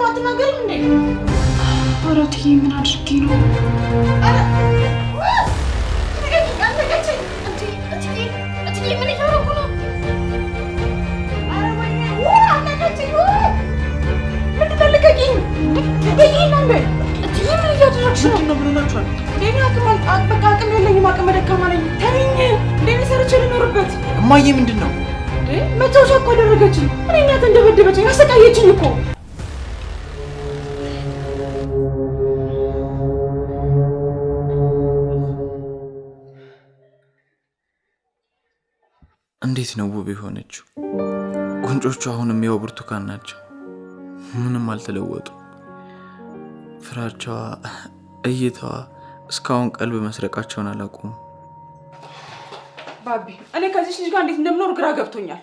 አይደለም አትናገሪም እንዴ? ኧረ እትዬ ምን አድርጌ ነው? እትዬ ምን እያደረጉ ነው? ልቀቂኝ! ልቀቂኝ ነው እንዴ? እትዬ ምን እያደረግሽ ነው? ምንድን ነው? ምን ሆናችኋል? እኔ በቃ አቅም የለኝም፣ አቅመ ደካማ ነኝ። ተይኝ! እንዴ ሰርቼ ልኖርበት? እማዬ ምንድን ነው? መጫወቻ እኮ አደረገችኝ። እኔ እናት እንደበደበችኝ አሰቃየችኝ እኮ። እንዴት ነው ውብ የሆነችው? ጉንጮቹ አሁንም ያው ብርቱካን ናቸው፣ ምንም አልተለወጡ። ፍራቻዋ፣ እይታዋ እስካሁን ቀልብ መስረቃቸውን አላቆሙም። ባቢ እኔ ከዚህ ልጅ ጋር እንዴት እንደምኖር ግራ ገብቶኛል።